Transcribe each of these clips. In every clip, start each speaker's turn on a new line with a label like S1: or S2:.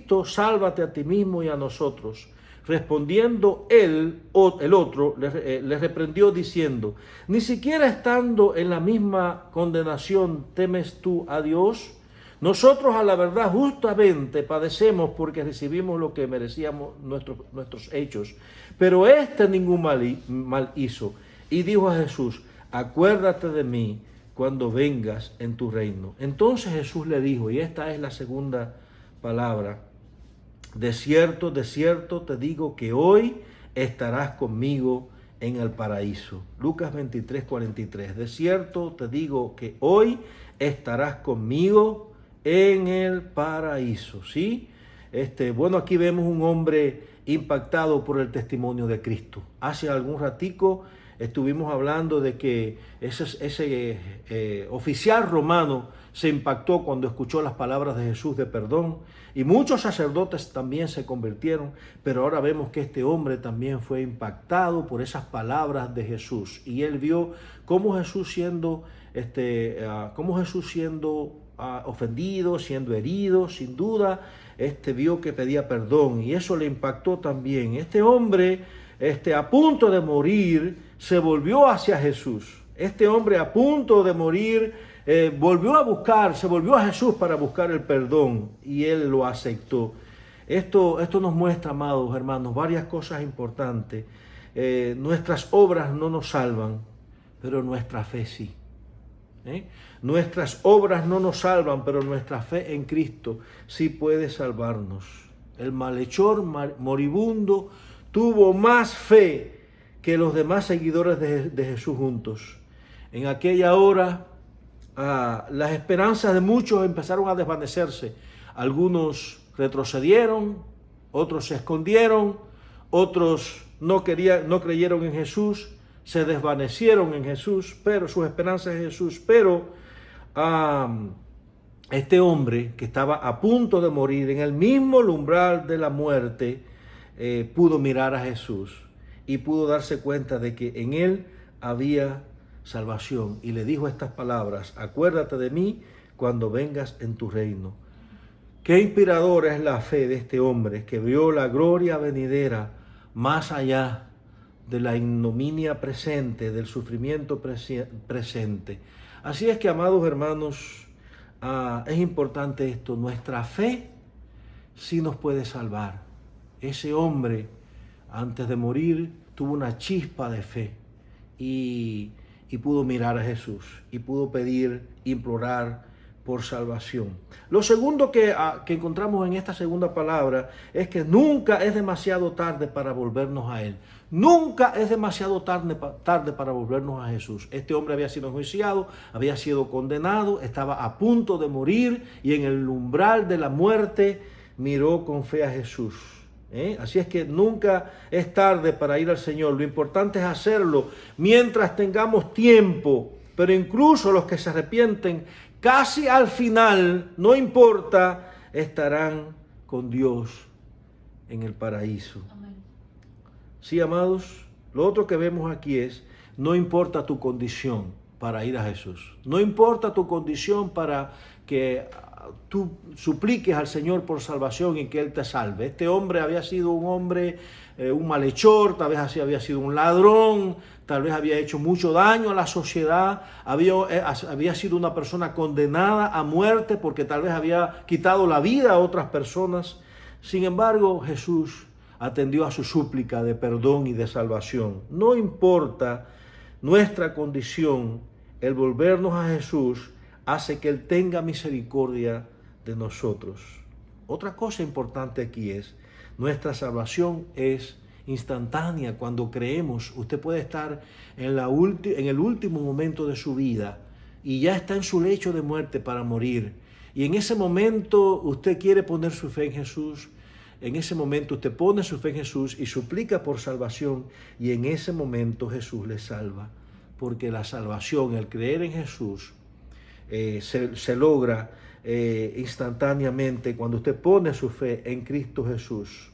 S1: Cristo, sálvate a ti mismo y a nosotros. Respondiendo el otro, le reprendió diciendo, ¿ni siquiera estando en la misma condenación temes tú a Dios? Nosotros a la verdad justamente padecemos porque recibimos lo que merecíamos nuestros hechos, pero este ningún mal hizo. Y dijo a Jesús, acuérdate de mí cuando vengas en tu reino. Entonces Jesús le dijo, y esta es la segunda palabra, de cierto te digo que hoy estarás conmigo en el paraíso. Lucas 23:43. De cierto te digo que hoy estarás conmigo en el paraíso. ¿Sí? Bueno, aquí vemos un hombre impactado por el testimonio de Cristo. Hace algún ratico estuvimos hablando de que ese oficial romano se impactó cuando escuchó las palabras de Jesús de perdón, y muchos sacerdotes también se convirtieron, pero ahora vemos que este hombre también fue impactado por esas palabras de Jesús, y él vio cómo Jesús siendo ofendido, siendo herido, sin duda, vio que pedía perdón, y eso le impactó también. Este hombre, a punto de morir, se volvió hacia Jesús. Este hombre a punto de morir volvió a Jesús para buscar el perdón, y él lo aceptó. Esto nos muestra, amados hermanos, varias cosas importantes. Nuestras obras no nos salvan, pero nuestra fe sí. Nuestras obras no nos salvan, pero nuestra fe en Cristo sí puede salvarnos. El malhechor moribundo tuvo más fe que los demás seguidores de Jesús juntos. En aquella hora, las esperanzas de muchos empezaron a desvanecerse. Algunos retrocedieron, otros se escondieron, otros no creyeron en Jesús, se desvanecieron en Jesús, pero sus esperanzas en Jesús. Pero este hombre que estaba a punto de morir, en el mismo umbral de la muerte, pudo mirar a Jesús y pudo darse cuenta de que en él había salvación, y le dijo estas palabras: acuérdate de mí cuando vengas en tu reino. Qué inspiradora es la fe de este hombre que vio la gloria venidera más allá de la ignominia presente, del sufrimiento presente. Así es que, amados hermanos, es importante esto. Nuestra fe sí nos puede salvar. Ese hombre, antes de morir, tuvo una chispa de fe y pudo mirar a Jesús y pudo pedir, implorar por salvación. Lo segundo que encontramos en esta segunda palabra es que nunca es demasiado tarde para volvernos a Él. Nunca es demasiado tarde para volvernos a Jesús. Este hombre había sido enjuiciado, había sido condenado, estaba a punto de morir, y en el umbral de la muerte miró con fe a Jesús. Así es que nunca es tarde para ir al Señor. Lo importante es hacerlo mientras tengamos tiempo. Pero incluso los que se arrepienten casi al final, no importa, estarán con Dios en el paraíso. Amén. Sí, amados, lo otro que vemos aquí es, no importa tu condición para ir a Jesús. No importa tu condición para que tú supliques al Señor por salvación y que Él te salve. Este hombre había sido un hombre, un malhechor, tal vez así había sido un ladrón, tal vez había hecho mucho daño a la sociedad, había sido una persona condenada a muerte porque tal vez había quitado la vida a otras personas. Sin embargo, Jesús atendió a su súplica de perdón y de salvación. No importa nuestra condición, el volvernos a Jesús hace que Él tenga misericordia de nosotros. Otra cosa importante aquí es, nuestra salvación es instantánea. Cuando creemos, usted puede estar en el último momento de su vida y ya está en su lecho de muerte para morir. Y en ese momento usted quiere poner su fe en Jesús. En ese momento usted pone su fe en Jesús y suplica por salvación, y en ese momento Jesús le salva. Porque la salvación, el creer en Jesús, se logra instantáneamente cuando usted pone su fe en Cristo Jesús.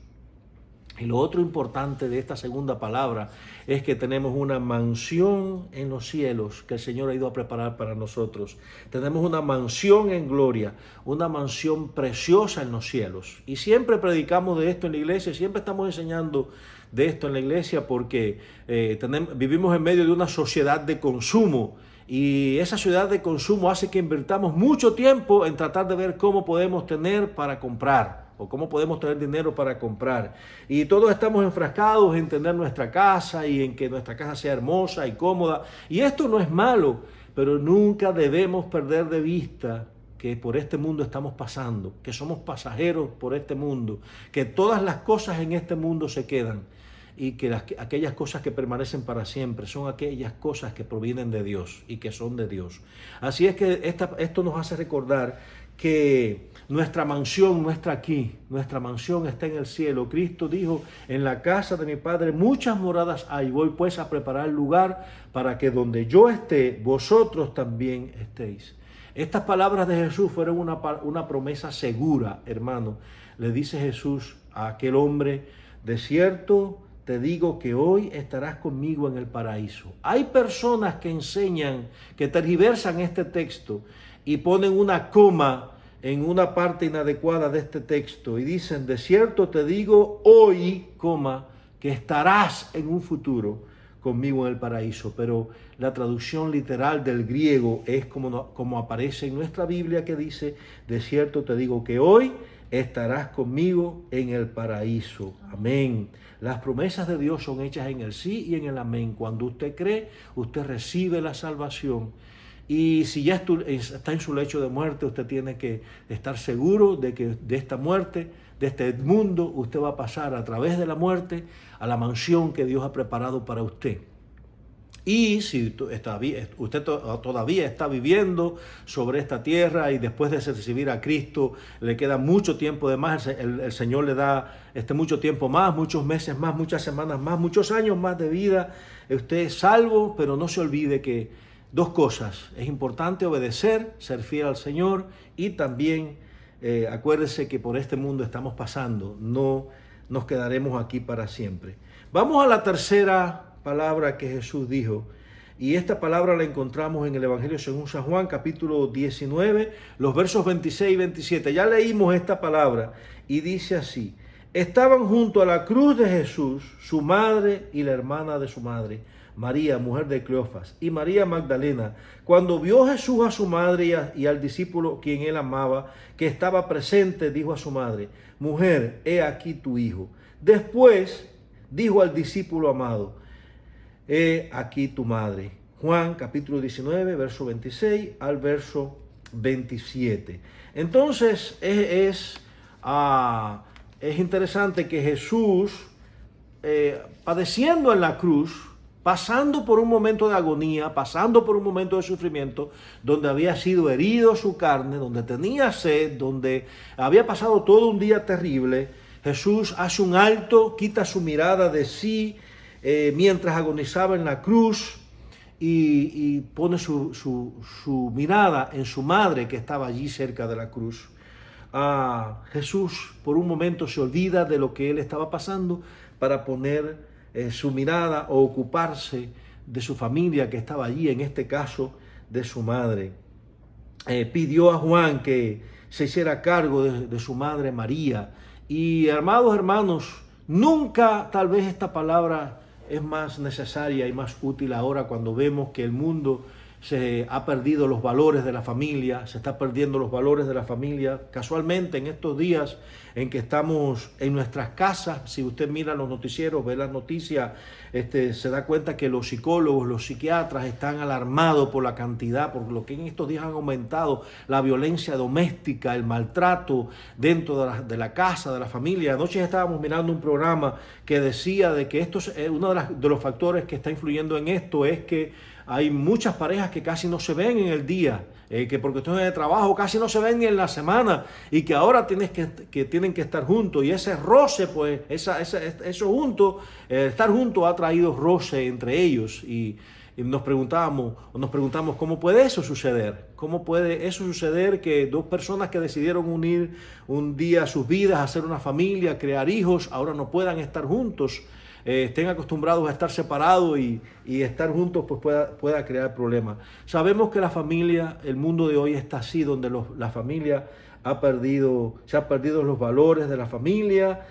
S1: Y lo otro importante de esta segunda palabra es que tenemos una mansión en los cielos que el Señor ha ido a preparar para nosotros. Tenemos una mansión en gloria, una mansión preciosa en los cielos. Y siempre predicamos de esto en la iglesia, siempre estamos enseñando de esto en la iglesia porque vivimos en medio de una sociedad de consumo. Y esa sociedad de consumo hace que invirtamos mucho tiempo en tratar de ver cómo podemos tener para comprar o cómo podemos tener dinero para comprar. Y todos estamos enfrascados en tener nuestra casa y en que nuestra casa sea hermosa y cómoda. Y esto no es malo, pero nunca debemos perder de vista que por este mundo estamos pasando, que somos pasajeros por este mundo, que todas las cosas en este mundo se quedan y que aquellas cosas que permanecen para siempre son aquellas cosas que provienen de Dios y que son de Dios. Así es que esto nos hace recordar que nuestra mansión no está aquí, nuestra mansión está en el cielo. Cristo dijo, en la casa de mi Padre muchas moradas hay, voy pues a preparar lugar para que donde yo esté, vosotros también estéis. Estas palabras de Jesús fueron una promesa segura, hermano. Le dice Jesús a aquel hombre, de cierto te digo que hoy estarás conmigo en el paraíso. Hay personas que enseñan, que tergiversan este texto y ponen una coma en una parte inadecuada de este texto y dicen, de cierto te digo hoy, coma, que estarás en un futuro conmigo en el paraíso. Pero la traducción literal del griego es como aparece en nuestra Biblia, que dice, de cierto te digo que hoy estarás conmigo en el paraíso. Amén. Las promesas de Dios son hechas en el sí y en el amén. Cuando usted cree, usted recibe la salvación. Y si ya está en su lecho de muerte, usted tiene que estar seguro de que de esta muerte, de este mundo, usted va a pasar a través de la muerte a la mansión que Dios ha preparado para usted. Y si usted todavía está viviendo sobre esta tierra y después de recibir a Cristo le queda mucho tiempo de más, el Señor le da mucho tiempo más, muchos meses más, muchas semanas más, muchos años más de vida, usted es salvo, pero no se olvide que dos cosas, es importante obedecer, ser fiel al Señor y también acuérdese que por este mundo estamos pasando, no nos quedaremos aquí para siempre. Vamos a la tercera palabra que Jesús dijo, y esta palabra la encontramos en el Evangelio según San Juan, capítulo 19, los versos 26 y 27. Ya leímos esta palabra y dice así: estaban junto a la cruz de Jesús su madre y la hermana de su madre, María, mujer de Cleofas, y María Magdalena. Cuando vio Jesús a su madre y al discípulo quien él amaba, que estaba presente, dijo a su madre: mujer, he aquí tu hijo. Después dijo al discípulo amado: he aquí tu madre. Juan capítulo 19, verso 26 al verso 27. Entonces es interesante que Jesús, padeciendo en la cruz, pasando por un momento de agonía, pasando por un momento de sufrimiento, donde había sido herido su carne, donde tenía sed, donde había pasado todo un día terrible, Jesús hace un alto, quita su mirada de sí, mientras agonizaba en la cruz y pone su mirada en su madre que estaba allí cerca de la cruz. Jesús por un momento se olvida de lo que él estaba pasando para poner su mirada o ocuparse de su familia que estaba allí, en este caso de su madre. Pidió a Juan que se hiciera cargo de su madre María. Y amados hermanos, nunca tal vez esta palabra es más necesaria y más útil ahora cuando vemos que el mundo se ha perdido los valores de la familia, se está perdiendo los valores de la familia. Casualmente en estos días en que estamos en nuestras casas, si usted mira los noticieros, ve las noticias, se da cuenta que los psicólogos, los psiquiatras están alarmados por la cantidad, por lo que en estos días han aumentado la violencia doméstica, el maltrato dentro de la casa, de la familia. Anoche estábamos mirando un programa que decía de que esto es uno de los factores que está influyendo en esto, es que hay muchas parejas que casi no se ven en el día, que por cuestiones de trabajo casi no se ven ni en la semana y que ahora tienen que estar juntos. Y ese roce, pues, eso junto, estar juntos ha traído roce entre ellos. Y nos preguntamos cómo puede eso suceder, ¿Cómo puede eso suceder, que dos personas que decidieron unir un día sus vidas, hacer una familia, crear hijos, ahora no puedan estar juntos? Estén acostumbrados a estar separados y estar juntos pues pueda crear problemas. Sabemos que la familia, el mundo de hoy está así, donde la familia se ha perdido los valores de la familia.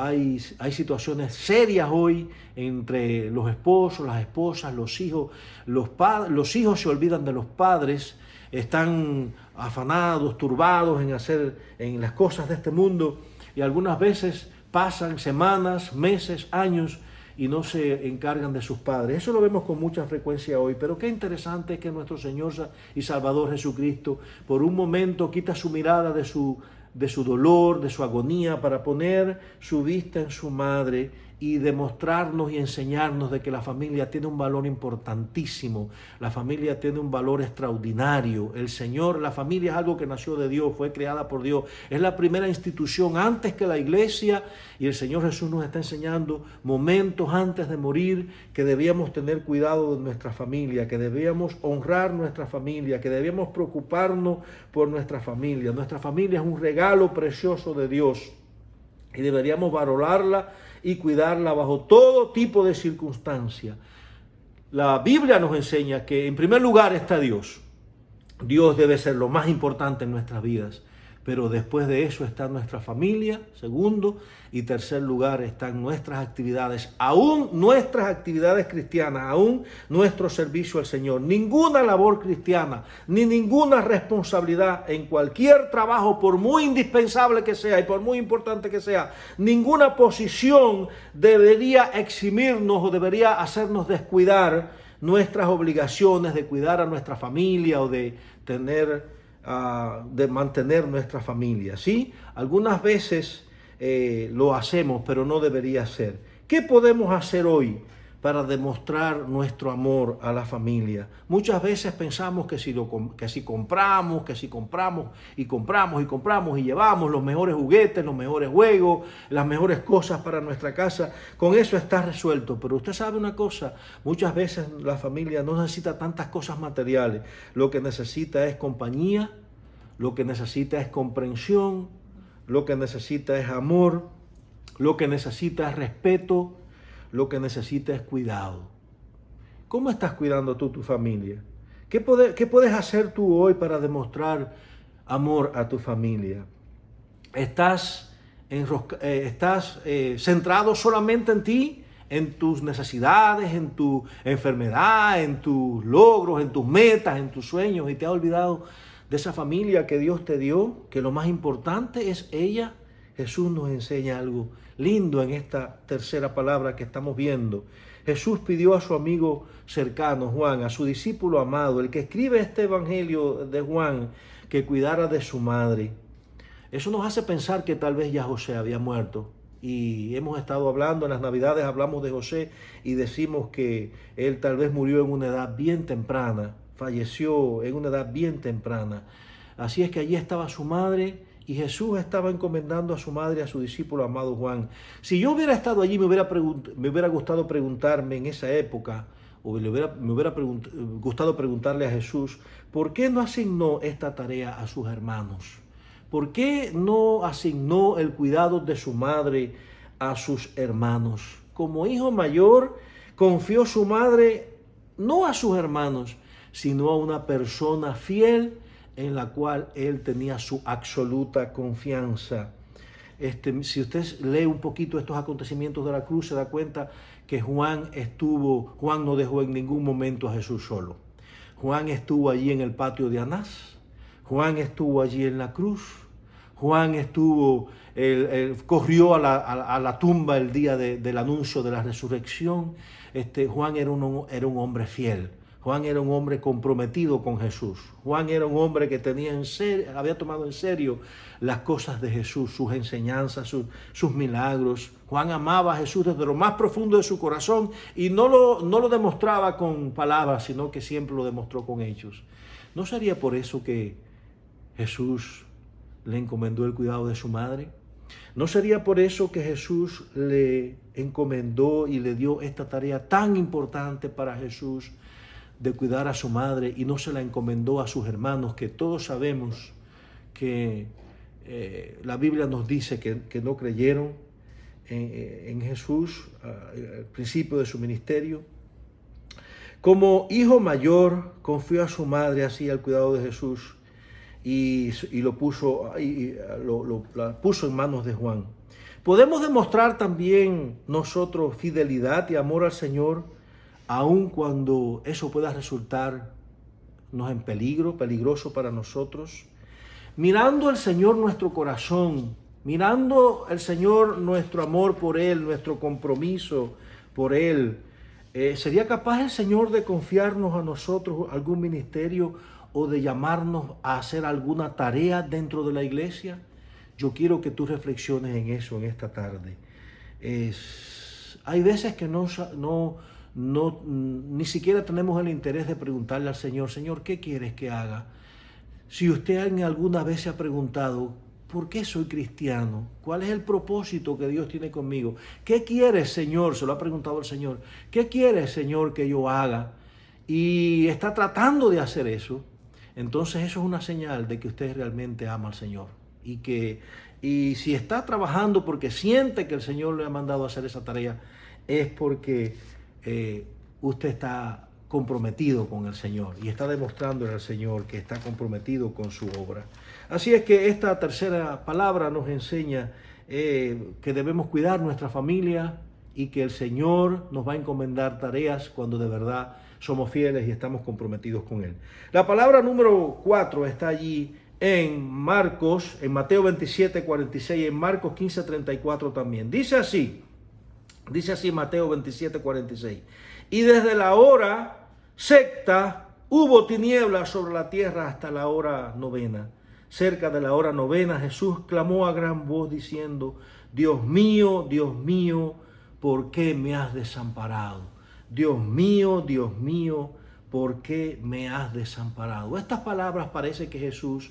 S1: Hay situaciones serias hoy entre los esposos, las esposas, los hijos. Los hijos se olvidan de los padres, están afanados, turbados en las cosas de este mundo, y algunas veces pasan semanas, meses, años y no se encargan de sus padres. Eso lo vemos con mucha frecuencia hoy, pero qué interesante es que nuestro Señor y Salvador Jesucristo por un momento quita su mirada de su dolor, de su agonía, para poner su vista en su madre y demostrarnos y enseñarnos de que la familia tiene un valor importantísimo, la familia tiene un valor extraordinario. La familia es algo que nació de Dios, fue creada por Dios, es la primera institución antes que la iglesia, y el Señor Jesús nos está enseñando momentos antes de morir que debíamos tener cuidado de nuestra familia, que debíamos honrar nuestra familia, que debíamos preocuparnos por nuestra familia. Nuestra familia es un regalo precioso de Dios y deberíamos valorarla y cuidarla bajo todo tipo de circunstancia. La Biblia nos enseña que en primer lugar está Dios. Dios debe ser lo más importante en nuestras vidas, pero después de eso está nuestra familia, segundo, y tercer lugar están nuestras actividades, aún nuestras actividades cristianas, aún nuestro servicio al Señor. Ninguna labor cristiana, ni ninguna responsabilidad en cualquier trabajo, por muy indispensable que sea y por muy importante que sea, ninguna posición debería eximirnos o debería hacernos descuidar nuestras obligaciones de cuidar a nuestra familia o de mantener nuestra familia, ¿sí? Algunas veces lo hacemos, pero no debería ser. ¿Qué podemos hacer hoy para demostrar nuestro amor a la familia? Muchas veces pensamos que si compramos y llevamos los mejores juguetes, los mejores juegos, las mejores cosas para nuestra casa, con eso está resuelto. Pero usted sabe una cosa, muchas veces la familia no necesita tantas cosas materiales. Lo que necesita es compañía, lo que necesita es comprensión, lo que necesita es amor, lo que necesita es respeto, lo que necesita es cuidado. ¿Cómo estás cuidando tú tu familia? ¿Qué puedes hacer tú hoy para demostrar amor a tu familia? ¿Estás centrado solamente en ti, en tus necesidades, en tu enfermedad, en tus logros, en tus metas, en tus sueños, y te has olvidado de esa familia que Dios te dio, que lo más importante es ella? Jesús nos enseña algo lindo en esta tercera palabra que estamos viendo. Jesús pidió a su amigo cercano, Juan, a su discípulo amado, el que escribe este evangelio de Juan, que cuidara de su madre. Eso nos hace pensar que tal vez ya José había muerto. Y hemos estado hablando, en las Navidades hablamos de José y decimos que él tal vez murió en una edad bien temprana, falleció en una edad bien temprana. Así es que allí estaba su madre, y Jesús estaba encomendando a su madre, a su discípulo amado Juan. Si yo hubiera estado allí, me hubiera gustado preguntarme en esa época, o me hubiera gustado preguntarle a Jesús, ¿por qué no asignó esta tarea a sus hermanos? ¿Por qué no asignó el cuidado de su madre a sus hermanos? Como hijo mayor, confió su madre no a sus hermanos, sino a una persona fiel en la cual él tenía su absoluta confianza. Si usted lee un poquito estos acontecimientos de la cruz, se da cuenta que Juan no dejó en ningún momento a Jesús solo. Juan estuvo allí en el patio de Anás, Juan estuvo allí en la cruz, Juan corrió a la tumba el día del anuncio de la resurrección. Juan era un hombre fiel. Juan era un hombre comprometido con Jesús. Juan era un hombre que había tomado en serio las cosas de Jesús, sus enseñanzas, sus milagros. Juan amaba a Jesús desde lo más profundo de su corazón y no lo demostraba con palabras, sino que siempre lo demostró con hechos. ¿No sería por eso que Jesús le encomendó el cuidado de su madre? ¿No sería por eso que Jesús le encomendó y le dio esta tarea tan importante para Jesús de cuidar a su madre y no se la encomendó a sus hermanos, que todos sabemos que la Biblia nos dice que no creyeron en Jesús al principio de su ministerio. Como hijo mayor, confió a su madre así al cuidado de Jesús y la puso en manos de Juan. Podemos demostrar también nosotros fidelidad y amor al Señor, aun cuando eso pueda resultarnos en peligroso para nosotros. Mirando al Señor nuestro corazón, mirando al Señor nuestro amor por Él, nuestro compromiso por Él, ¿sería capaz el Señor de confiarnos a nosotros algún ministerio o de llamarnos a hacer alguna tarea dentro de la iglesia? Yo quiero que tú reflexiones en eso en esta tarde. Hay veces que ni siquiera tenemos el interés de preguntarle al Señor, Señor, ¿qué quieres que haga? Si usted alguna vez se ha preguntado, ¿por qué soy cristiano? ¿Cuál es el propósito que Dios tiene conmigo? ¿Qué quieres, Señor? Se lo ha preguntado el Señor. ¿Qué quieres, Señor, que yo haga? Y está tratando de hacer eso. Entonces eso es una señal de que usted realmente ama al Señor. Y si está trabajando porque siente que el Señor le ha mandado a hacer esa tarea, es porque usted está comprometido con el Señor y está demostrándole al Señor que está comprometido con su obra. Así es que esta tercera palabra nos enseña que debemos cuidar nuestra familia y que el Señor nos va a encomendar tareas cuando de verdad somos fieles y estamos comprometidos con Él. La palabra número 4 está allí en Marcos, en Mateo 27, 46, en Marcos 15, 34 también. Dice así Mateo 27, 46. Y desde la hora sexta hubo tinieblas sobre la tierra hasta la hora novena. Cerca de la hora novena Jesús clamó a gran voz diciendo, Dios mío, ¿por qué me has desamparado? Dios mío, ¿por qué me has desamparado? Estas palabras parece que Jesús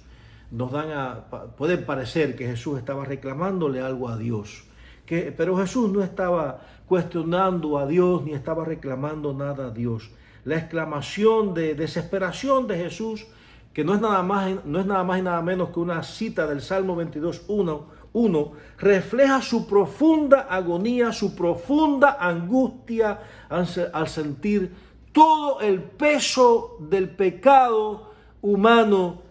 S1: pueden parecer que Jesús estaba reclamándole algo a Dios. Pero Jesús no estaba cuestionando a Dios ni estaba reclamando nada a Dios. La exclamación de desesperación de Jesús, que no es nada más y nada menos que una cita del Salmo 22:1, refleja su profunda agonía, su profunda angustia al sentir todo el peso del pecado humano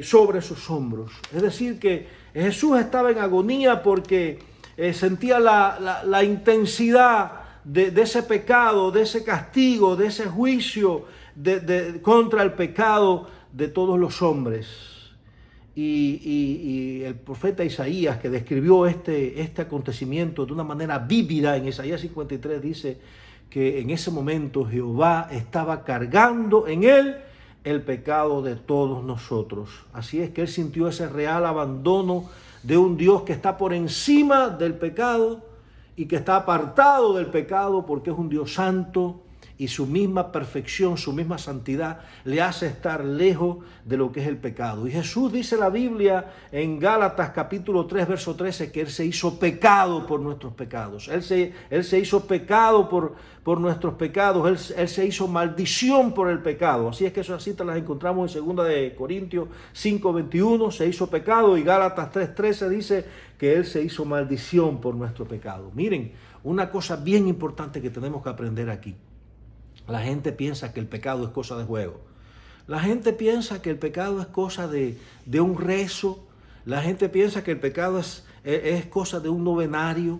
S1: sobre sus hombros. Es decir, que Jesús estaba en agonía porque sentía la intensidad de ese pecado, de ese castigo, de ese juicio contra el pecado de todos los hombres. Y el profeta Isaías, que describió este acontecimiento de una manera vívida en Isaías 53, dice que en ese momento Jehová estaba cargando en él el pecado de todos nosotros. Así es que él sintió ese real abandono de un Dios que está por encima del pecado y que está apartado del pecado porque es un Dios santo y su misma perfección, su misma santidad le hace estar lejos de lo que es el pecado. Y Jesús dice la Biblia en Gálatas capítulo 3, verso 13, que Él se hizo pecado por nuestros pecados. Él se hizo pecado por nuestros pecados. Él se hizo maldición por el pecado. Así es que esas citas las encontramos en 2 de Corintios 5, 21, se hizo pecado, y Gálatas 3, 13 dice que Él se hizo maldición por nuestro pecado. Miren, una cosa bien importante que tenemos que aprender aquí. La gente piensa que el pecado es cosa de juego. La gente piensa que el pecado es cosa de un rezo. La gente piensa que el pecado es cosa de un novenario.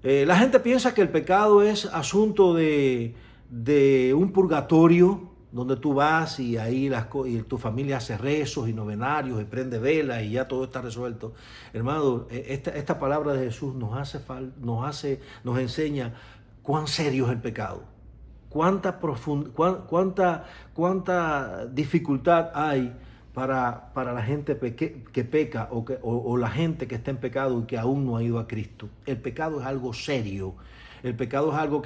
S1: La gente piensa que el pecado es asunto de un purgatorio, donde tú vas y ahí y tu familia hace rezos y novenarios y prende velas y ya todo está resuelto. Hermano, esta palabra de Jesús nos enseña cuán serio es el pecado. Cuánta dificultad hay para la gente que peca o la gente que está en pecado y que aún no ha ido a Cristo. El pecado es algo serio. El pecado es algo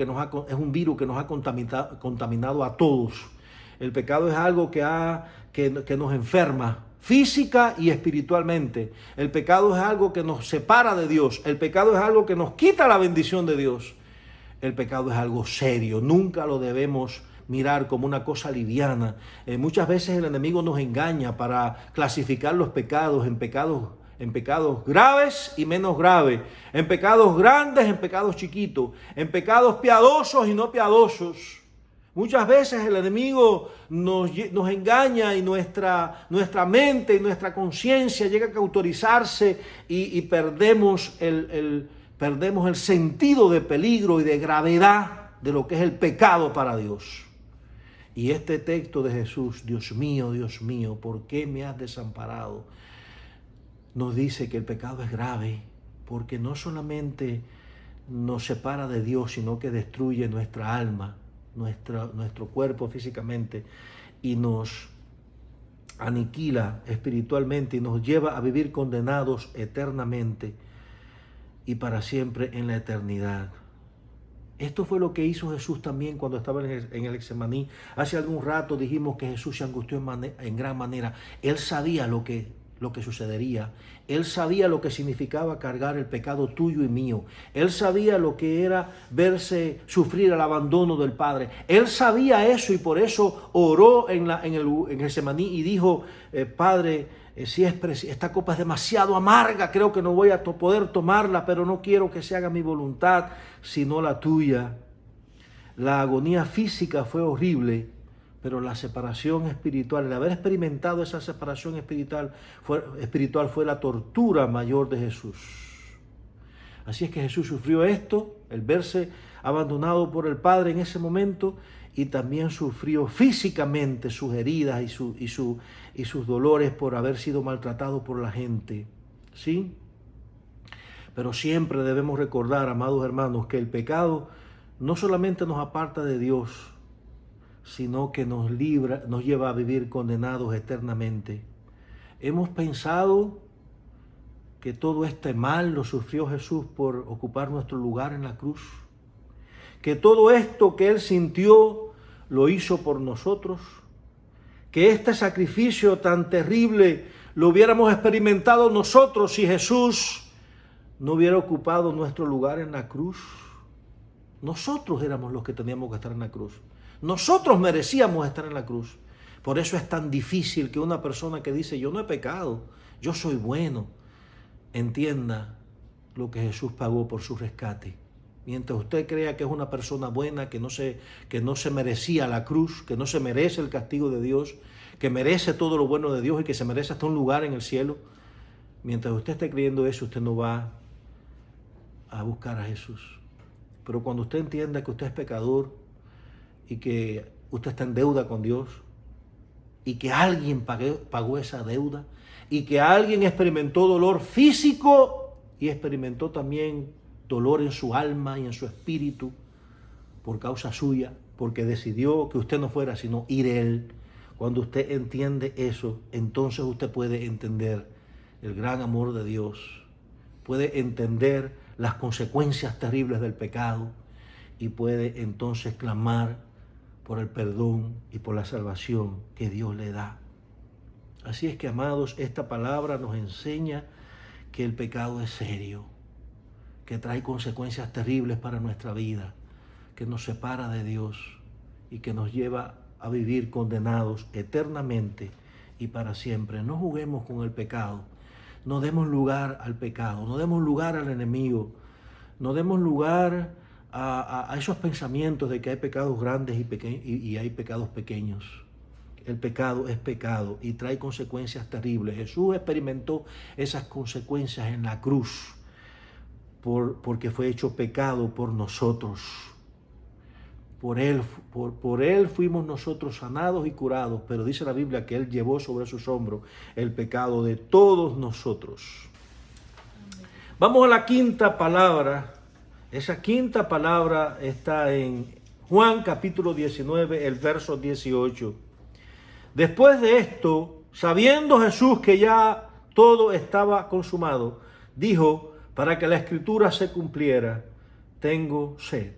S1: es un virus que nos ha contaminado a todos. El pecado es algo que nos enferma física y espiritualmente. El pecado es algo que nos separa de Dios. El pecado es algo que nos quita la bendición de Dios. El pecado es algo serio, nunca lo debemos mirar como una cosa liviana. Muchas veces el enemigo nos engaña para clasificar los pecados en pecados graves y menos graves, en pecados grandes, en pecados chiquitos, en pecados piadosos y no piadosos. Muchas veces el enemigo nos engaña y nuestra mente y nuestra conciencia llega a cauterizarse y perdemos el sentido de peligro y de gravedad de lo que es el pecado para Dios. Y este texto de Jesús, Dios mío, ¿por qué me has desamparado?, nos dice que el pecado es grave porque no solamente nos separa de Dios, sino que destruye nuestra alma, nuestro cuerpo físicamente, y nos aniquila espiritualmente y nos lleva a vivir condenados eternamente y para siempre en la eternidad. Esto fue lo que hizo Jesús también cuando estaba en el Getsemaní. Hace algún rato dijimos que Jesús se angustió en gran manera. Él sabía lo que sucedería. Él sabía lo que significaba cargar el pecado tuyo y mío. Él sabía lo que era verse sufrir el abandono del Padre. Él sabía eso y por eso oró en el Getsemaní y dijo, Padre, si esta copa es demasiado amarga, creo que no voy a poder tomarla, pero no quiero que se haga mi voluntad, sino la tuya. La agonía física fue horrible, pero la separación espiritual, el haber experimentado esa separación espiritual fue la tortura mayor de Jesús. Así es que Jesús sufrió esto, el verse abandonado por el Padre en ese momento, y también sufrió físicamente sus heridas y sus dolores por haber sido maltratado por la gente. ¿Sí? Pero siempre debemos recordar, amados hermanos, que el pecado no solamente nos aparta de Dios, sino que nos lleva a vivir condenados eternamente. Hemos pensado que todo este mal lo sufrió Jesús por ocupar nuestro lugar en la cruz, que todo esto que Él sintió lo hizo por nosotros, que este sacrificio tan terrible lo hubiéramos experimentado nosotros si Jesús no hubiera ocupado nuestro lugar en la cruz. Nosotros éramos los que teníamos que estar en la cruz. Nosotros merecíamos estar en la cruz. Por eso es tan difícil que una persona que dice, yo no he pecado, yo soy bueno, entienda lo que Jesús pagó por su rescate. Mientras usted crea que es una persona buena, que no se merecía la cruz, que no se merece el castigo de Dios, que merece todo lo bueno de Dios y que se merece hasta un lugar en el cielo, mientras usted esté creyendo eso, usted no va a buscar a Jesús. Pero cuando usted entienda que usted es pecador y que usted está en deuda con Dios y que alguien pagó esa deuda y que alguien experimentó dolor físico y experimentó también dolor en su alma y en su espíritu por causa suya, porque decidió que usted no fuera sino ir Él. Cuando usted entiende eso, entonces usted puede entender el gran amor de Dios, puede entender las consecuencias terribles del pecado y puede entonces clamar por el perdón y por la salvación que Dios le da. Así es que, amados, esta palabra nos enseña que el pecado es serio, que trae consecuencias terribles para nuestra vida, que nos separa de Dios y que nos lleva a vivir condenados eternamente y para siempre. No juguemos con el pecado, no demos lugar al pecado, no demos lugar al enemigo, no demos lugar a esos pensamientos de que hay pecados grandes y hay pecados pequeños. El pecado es pecado y trae consecuencias terribles. Jesús experimentó esas consecuencias en la cruz porque fue hecho pecado por nosotros. Por él fuimos nosotros sanados y curados, pero dice la Biblia que Él llevó sobre sus hombros el pecado de todos nosotros. Vamos a la quinta palabra. Esa quinta palabra está en Juan capítulo 19, el verso 18. Después de esto, sabiendo Jesús que ya todo estaba consumado, dijo, para que la escritura se cumpliera, tengo sed.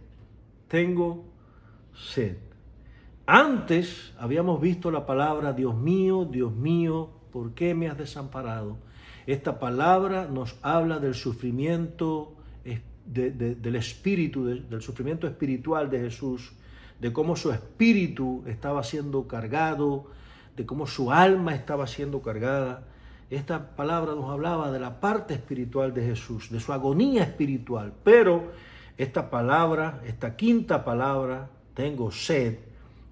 S1: Antes habíamos visto la palabra, Dios mío, ¿por qué me has desamparado? Esta palabra nos habla del sufrimiento del espíritu, del sufrimiento espiritual de Jesús, de cómo su espíritu estaba siendo cargado, de cómo su alma estaba siendo cargada. Esta palabra nos hablaba de la parte espiritual de Jesús, de su agonía espiritual. Pero esta palabra, esta quinta palabra, tengo sed,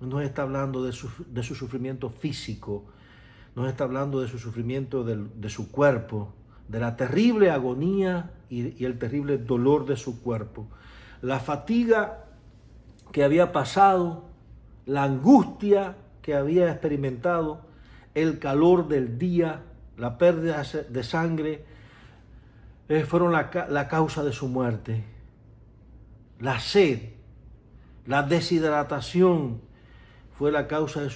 S1: nos está hablando de su sufrimiento físico, nos está hablando de su sufrimiento de su cuerpo, de la terrible agonía y el terrible dolor de su cuerpo. La fatiga que había pasado, la angustia que había experimentado, el calor del día, la pérdida de sangre, fueron la causa de su muerte. La sed, la deshidratación fue la causa de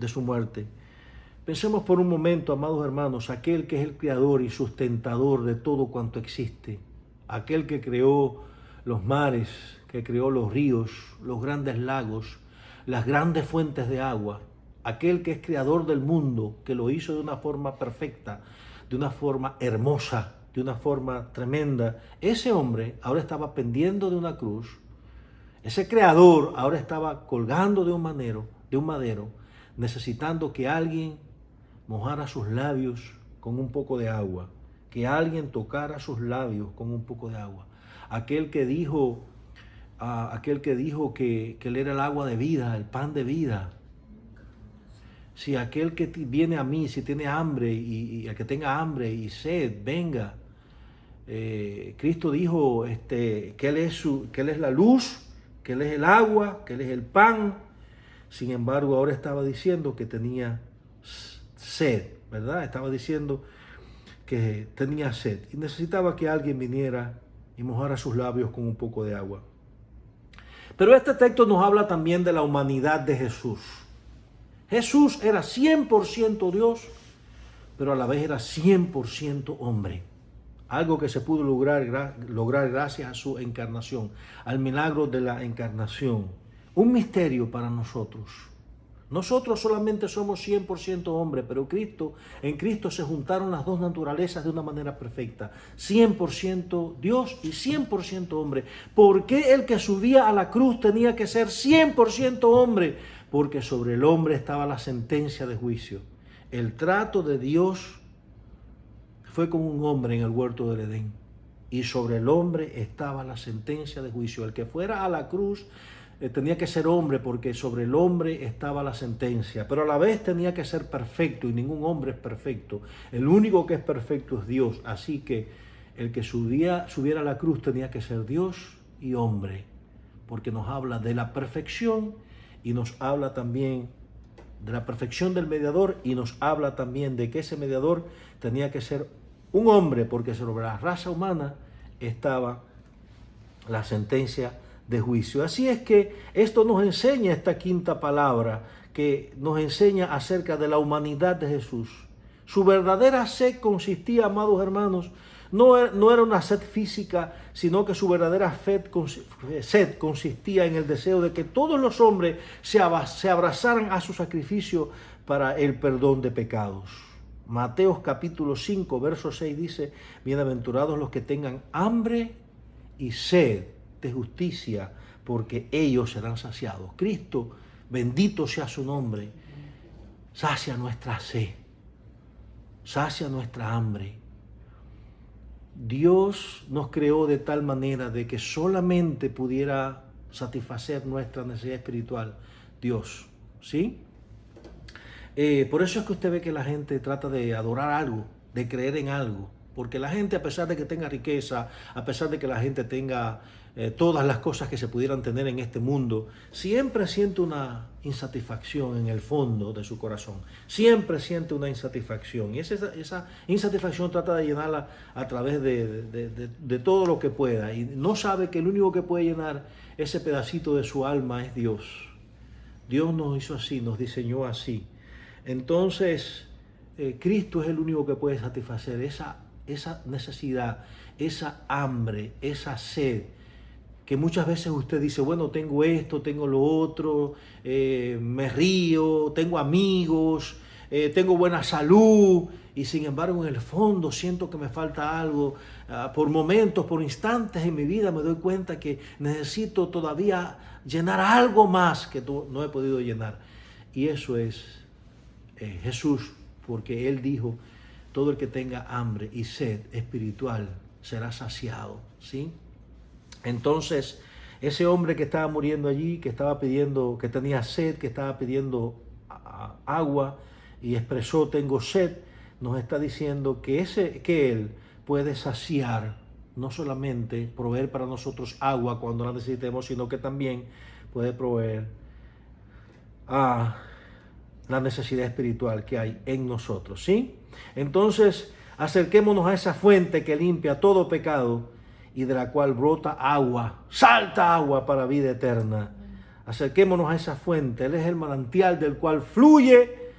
S1: su muerte. Pensemos por un momento, amados hermanos, aquel que es el creador y sustentador de todo cuanto existe, aquel que creó los mares, que creó los ríos, los grandes lagos, las grandes fuentes de agua, aquel que es creador del mundo, que lo hizo de una forma perfecta, de una forma hermosa, de una forma tremenda. Ese hombre ahora estaba pendiendo de una cruz. Ese creador ahora estaba colgando de un madero, necesitando que alguien mojara sus labios con un poco de agua, que alguien tocara sus labios con un poco de agua. Aquel que dijo que él era el agua de vida, el pan de vida. Si aquel que viene a mí, si tiene hambre y el que tenga hambre y sed, venga. Cristo dijo que Él es la luz, que Él es el agua, que Él es el pan. Sin embargo, ahora estaba diciendo que tenía sed, ¿verdad? Estaba diciendo que tenía sed y necesitaba que alguien viniera y mojara sus labios con un poco de agua. Pero este texto nos habla también de la humanidad de Jesús. Jesús era 100% Dios, pero a la vez era 100% hombre. Algo que se pudo lograr gracias a su encarnación, al milagro de la encarnación. Un misterio para nosotros. Nosotros solamente somos 100% hombre, pero en Cristo se juntaron las dos naturalezas de una manera perfecta. 100% Dios y 100% hombre. ¿Por qué el que subía a la cruz tenía que ser 100% hombre? Porque sobre el hombre estaba la sentencia de juicio. El trato de Dios fue con un hombre en el huerto del Edén. Y sobre el hombre estaba la sentencia de juicio. El que fuera a la cruz tenía que ser hombre porque sobre el hombre estaba la sentencia, pero a la vez tenía que ser perfecto y ningún hombre es perfecto. El único que es perfecto es Dios, así que el que subiera a la cruz tenía que ser Dios y hombre, porque nos habla de la perfección y nos habla también de la perfección del mediador y nos habla también de que ese mediador tenía que ser un hombre, porque sobre la raza humana estaba la sentencia de juicio. Así es que esto nos enseña, esta quinta palabra, que nos enseña acerca de la humanidad de Jesús. Su verdadera sed consistía, amados hermanos, no era una sed física, sino que su verdadera sed consistía en el deseo de que todos los hombres se abrazaran a su sacrificio para el perdón de pecados. Mateo capítulo 5, verso 6 dice: bienaventurados los que tengan hambre y sed de justicia, porque ellos serán saciados. Cristo, bendito sea su nombre, sacia nuestra sed, sacia nuestra hambre. Dios nos creó de tal manera de que solamente pudiera satisfacer nuestra necesidad espiritual Dios, ¿sí? Por eso es que usted ve que la gente trata de adorar algo, de creer en algo, porque la gente, a pesar de que tenga riqueza, a pesar de que la gente tenga todas las cosas que se pudieran tener en este mundo, siempre siente una insatisfacción en el fondo de su corazón. Siempre siente una insatisfacción. Y esa insatisfacción trata de llenarla a través de todo lo que pueda. Y no sabe que el único que puede llenar ese pedacito de su alma es Dios. Dios nos hizo así, nos diseñó así. Entonces, Cristo es el único que puede satisfacer esa necesidad, esa hambre, esa sed, que muchas veces usted dice, bueno, tengo esto, tengo lo otro, me río, tengo amigos, tengo buena salud, y sin embargo en el fondo siento que me falta algo. Por momentos, por instantes en mi vida me doy cuenta que necesito todavía llenar algo más que no he podido llenar. Y eso es Jesús, porque Él dijo, todo el que tenga hambre y sed espiritual será saciado, ¿sí? Entonces, ese hombre que estaba muriendo allí, que estaba pidiendo, que tenía sed, que estaba pidiendo agua y expresó, tengo sed, nos está diciendo que Él puede saciar, no solamente proveer para nosotros agua cuando la necesitemos, sino que también puede proveer la necesidad espiritual que hay en nosotros, ¿sí? Entonces, acerquémonos a esa fuente que limpia todo pecado y de la cual brota agua, salta agua para vida eterna. Acerquémonos a esa fuente. Él es el manantial del cual fluye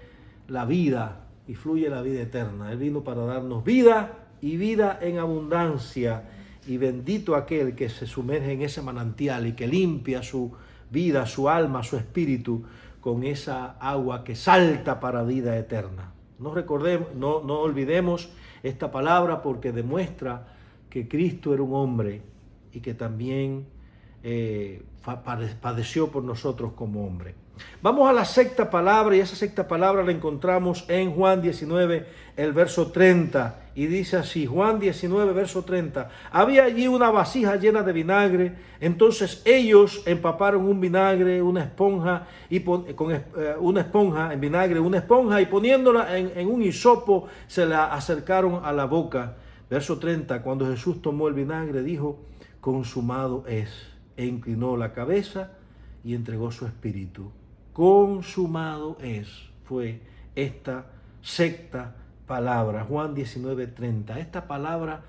S1: la vida y fluye la vida eterna. Él vino para darnos vida y vida en abundancia. Y bendito aquel que se sumerge en ese manantial y que limpia su vida, su alma, su espíritu con esa agua que salta para vida eterna. No olvidemos esta palabra, porque demuestra que Cristo era un hombre y que también padeció por nosotros como hombre. Vamos a la sexta palabra, y esa sexta palabra la encontramos en Juan 19, el verso 30, y dice así, Juan 19, verso 30, había allí una vasija llena de vinagre, entonces ellos empaparon un vinagre, una esponja, en vinagre, una esponja, y poniéndola en un hisopo, se la acercaron a la boca. Verso 30, cuando Jesús tomó el vinagre, dijo, consumado es, e inclinó la cabeza y entregó su espíritu. Consumado es, fue esta sexta palabra, Juan 19:30. Esta palabra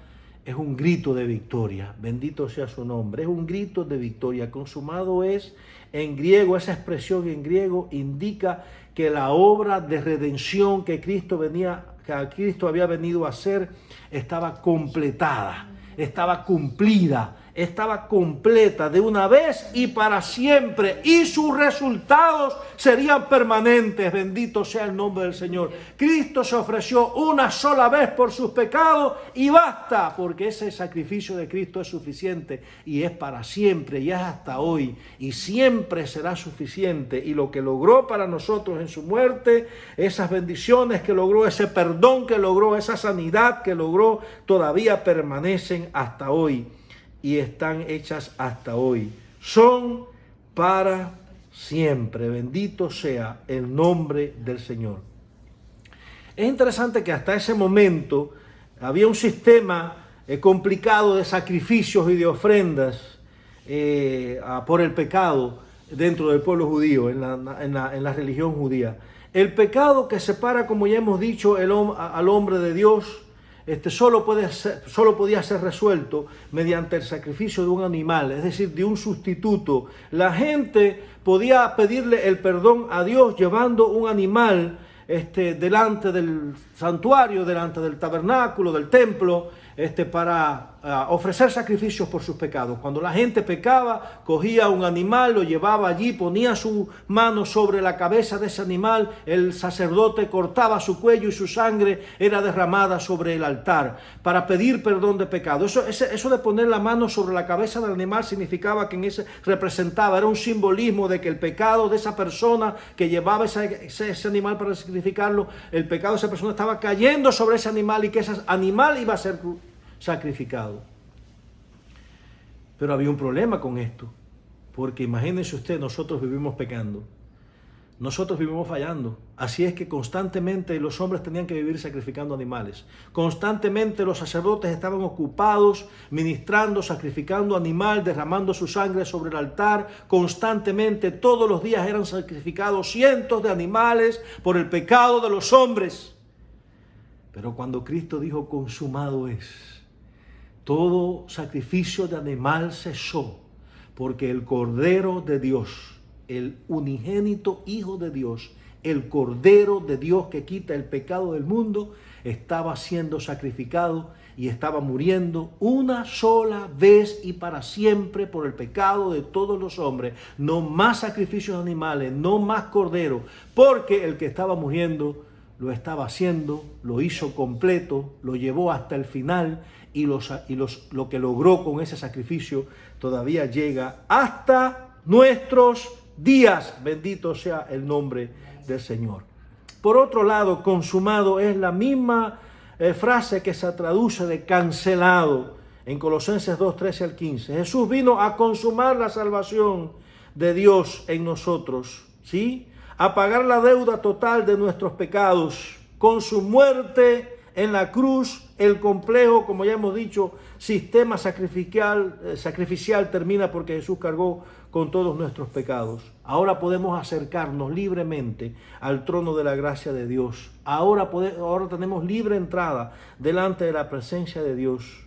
S1: es un grito de victoria, bendito sea su nombre, es un grito de victoria. Consumado es, en griego, esa expresión en griego indica que la obra de redención que Cristo había venido a hacer estaba completada, estaba cumplida, estaba completa de una vez y para siempre, y sus resultados serían permanentes. Bendito sea el nombre del Señor. Cristo se ofreció una sola vez por sus pecados y basta, porque ese sacrificio de Cristo es suficiente y es para siempre y es hasta hoy y siempre será suficiente. Y lo que logró para nosotros en su muerte, esas bendiciones que logró, ese perdón que logró, esa sanidad que logró, todavía permanecen hasta hoy. Y están hechas hasta hoy. Son para siempre. Bendito sea el nombre del Señor. Es interesante que hasta ese momento había un sistema complicado de sacrificios y de ofrendas por el pecado dentro del pueblo judío, en la religión judía. El pecado que separa, como ya hemos dicho, al hombre de Dios, solo podía ser resuelto mediante el sacrificio de un animal, es decir, de un sustituto. La gente podía pedirle el perdón a Dios llevando un animal delante del santuario, delante del tabernáculo, del templo, para ofrecer sacrificios por sus pecados. Cuando la gente pecaba, cogía un animal, lo llevaba allí, ponía su mano sobre la cabeza de ese animal, el sacerdote cortaba su cuello y su sangre era derramada sobre el altar para pedir perdón de pecado. Eso de poner la mano sobre la cabeza del animal significaba que era un simbolismo de que el pecado de esa persona que llevaba ese animal para sacrificarlo, el pecado de esa persona estaba cayendo sobre ese animal y que ese animal iba a ser sacrificado. Pero había un problema con esto, porque imagínense usted, nosotros vivimos pecando, nosotros vivimos fallando, así es que constantemente los hombres tenían que vivir sacrificando animales, constantemente los sacerdotes estaban ocupados ministrando, sacrificando animal, derramando su sangre sobre el altar, constantemente, todos los días eran sacrificados cientos de animales por el pecado de los hombres. Pero cuando Cristo dijo consumado es, todo sacrificio de animal cesó, porque el Cordero de Dios, el unigénito Hijo de Dios, el Cordero de Dios que quita el pecado del mundo, estaba siendo sacrificado y estaba muriendo una sola vez y para siempre por el pecado de todos los hombres. No más sacrificios de animales, no más corderos, porque el que estaba muriendo lo estaba haciendo, lo hizo completo, lo llevó hasta el final y lo que logró con ese sacrificio todavía llega hasta nuestros días. Bendito sea el nombre del Señor. Por otro lado, consumado es la misma frase que se traduce de cancelado en Colosenses 2, 13 al 15. Jesús vino a consumar la salvación de Dios en nosotros, ¿sí? A pagar la deuda total de nuestros pecados con su muerte en la cruz. El complejo, como ya hemos dicho, sistema sacrificial termina porque Jesús cargó con todos nuestros pecados. Ahora podemos acercarnos libremente al trono de la gracia de Dios. Ahora tenemos libre entrada delante de la presencia de Dios.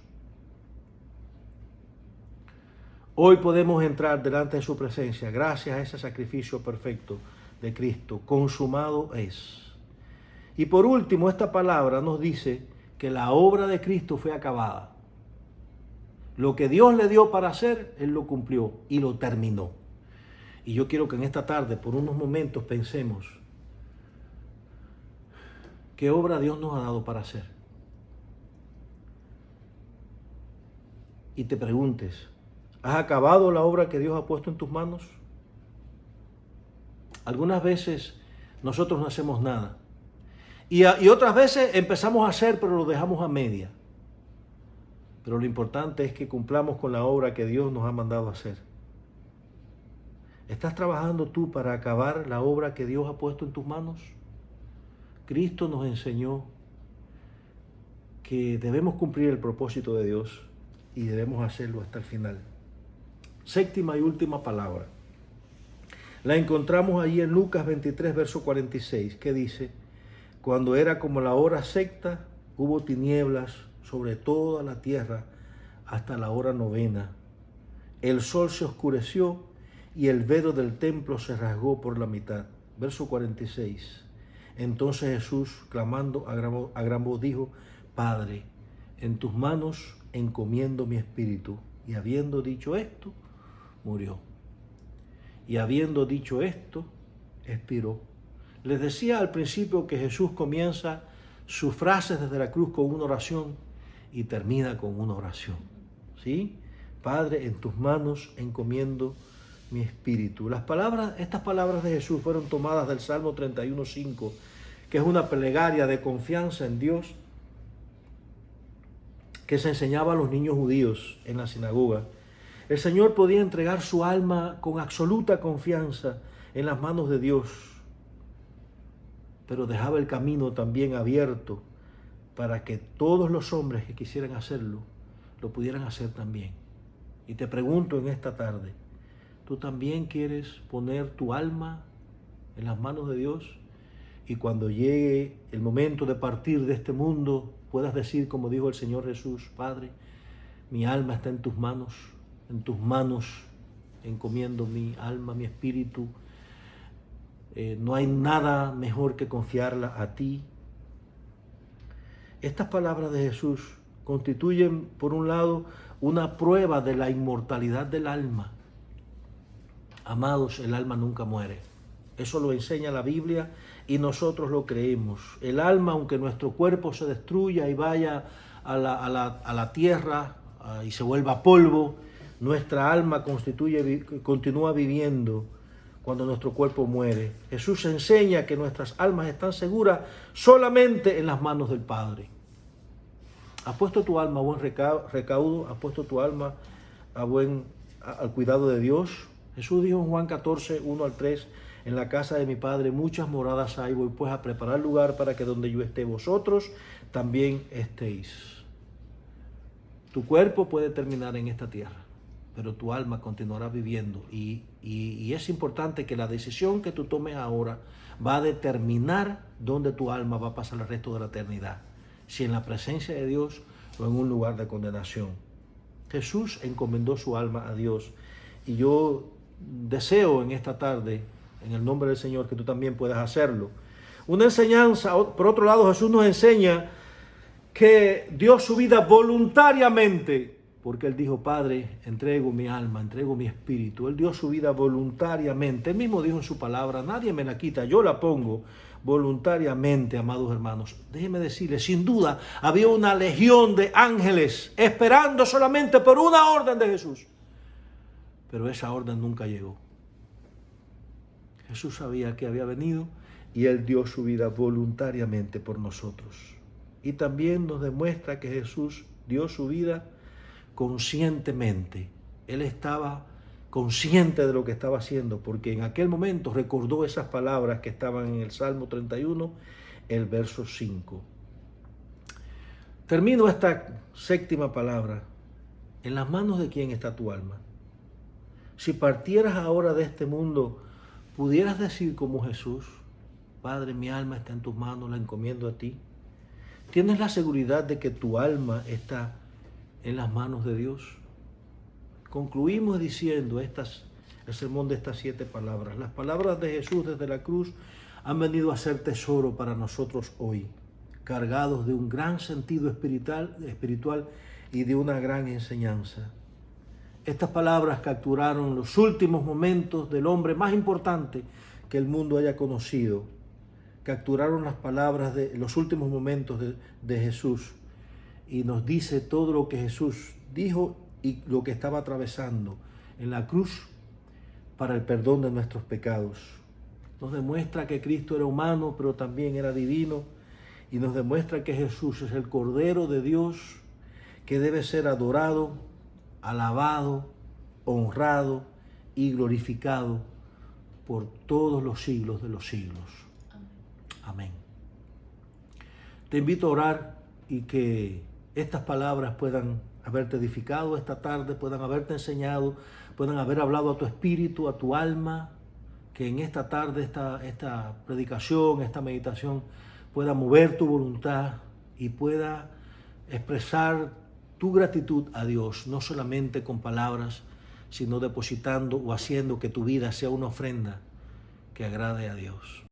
S1: Hoy podemos entrar delante de su presencia gracias a ese sacrificio perfecto de Cristo. Consumado es. Y por último, esta palabra nos dice que la obra de Cristo fue acabada. Lo que Dios le dio para hacer, Él lo cumplió y lo terminó. Y yo quiero que en esta tarde, por unos momentos, pensemos, ¿qué obra Dios nos ha dado para hacer? Y te preguntes, ¿has acabado la obra que Dios ha puesto en tus manos? Algunas veces nosotros no hacemos nada. Y otras veces empezamos a hacer, pero lo dejamos a media. Pero lo importante es que cumplamos con la obra que Dios nos ha mandado a hacer. ¿Estás trabajando tú para acabar la obra que Dios ha puesto en tus manos? Cristo nos enseñó que debemos cumplir el propósito de Dios y debemos hacerlo hasta el final. Séptima y última palabra. La encontramos allí en Lucas 23, verso 46, que dice: cuando era como la hora sexta, hubo tinieblas sobre toda la tierra hasta la hora novena. El sol se oscureció y el velo del templo se rasgó por la mitad. Verso 46. Entonces Jesús, clamando a gran voz, dijo: Padre, en tus manos encomiendo mi espíritu. Y habiendo dicho esto, murió. Y habiendo dicho esto, expiró. Les decía al principio que Jesús comienza sus frases desde la cruz con una oración y termina con una oración. ¿Sí? Padre, en tus manos encomiendo mi espíritu. Estas palabras de Jesús fueron tomadas del Salmo 31:5, que es una plegaria de confianza en Dios que se enseñaba a los niños judíos en la sinagoga. El Señor podía entregar su alma con absoluta confianza en las manos de Dios, pero dejaba el camino también abierto para que todos los hombres que quisieran hacerlo, lo pudieran hacer también. Y te pregunto en esta tarde, ¿tú también quieres poner tu alma en las manos de Dios? Y cuando llegue el momento de partir de este mundo, puedas decir, como dijo el Señor Jesús: Padre, mi alma está en tus manos encomiendo mi alma, mi espíritu. No hay nada mejor que confiarla a ti. Estas palabras de Jesús constituyen, por un lado, una prueba de la inmortalidad del alma. Amados, el alma nunca muere. Eso lo enseña la Biblia y nosotros lo creemos. El alma, aunque nuestro cuerpo se destruya y vaya a la tierra y se vuelva polvo, nuestra alma continúa viviendo cuando nuestro cuerpo muere. Jesús enseña que nuestras almas están seguras solamente en las manos del Padre. ¿Has puesto tu alma a buen recaudo? ¿Has puesto tu alma al cuidado de Dios? Jesús dijo en Juan 14, 1 al 3, en la casa de mi Padre muchas moradas hay, voy pues a preparar lugar para que donde yo esté, vosotros también estéis. Tu cuerpo puede terminar en esta tierra, pero tu alma continuará viviendo y es importante que la decisión que tú tomes ahora va a determinar dónde tu alma va a pasar el resto de la eternidad, si en la presencia de Dios o en un lugar de condenación. Jesús encomendó su alma a Dios y yo deseo en esta tarde, en el nombre del Señor, que tú también puedas hacerlo. Una enseñanza, por otro lado, Jesús nos enseña que dio su vida voluntariamente porque Él dijo, Padre, entrego mi alma, entrego mi espíritu. Él dio su vida voluntariamente. Él mismo dijo en su palabra, nadie me la quita, yo la pongo voluntariamente, amados hermanos. Déjeme decirles, sin duda, había una legión de ángeles esperando solamente por una orden de Jesús. Pero esa orden nunca llegó. Jesús sabía que había venido y Él dio su vida voluntariamente por nosotros. Y también nos demuestra que Jesús dio su vida conscientemente. Él estaba consciente de lo que estaba haciendo, porque en aquel momento recordó esas palabras que estaban en el Salmo 31, el verso 5. Termino esta séptima palabra. ¿En las manos de quién está tu alma? Si partieras ahora de este mundo, ¿pudieras decir como Jesús, Padre, mi alma está en tus manos, la encomiendo a ti? ¿Tienes la seguridad de que tu alma está en las manos de Dios? Concluimos diciendo el sermón de estas 7 palabras. Las palabras de Jesús desde la cruz han venido a ser tesoro para nosotros hoy, cargados de un gran sentido espiritual y de una gran enseñanza. Estas palabras capturaron los últimos momentos del hombre más importante que el mundo haya conocido. Capturaron las palabras de los últimos momentos de Jesús y nos dice todo lo que Jesús dijo y lo que estaba atravesando en la cruz para el perdón de nuestros pecados. Nos demuestra que Cristo era humano, pero también era divino, y nos demuestra que Jesús es el Cordero de Dios que debe ser adorado, alabado, honrado y glorificado por todos los siglos de los siglos. Amén. Te invito a orar y que estas palabras puedan haberte edificado esta tarde, puedan haberte enseñado, puedan haber hablado a tu espíritu, a tu alma, que en esta tarde esta predicación, esta meditación pueda mover tu voluntad y pueda expresar tu gratitud a Dios, no solamente con palabras, sino depositando o haciendo que tu vida sea una ofrenda que agrade a Dios.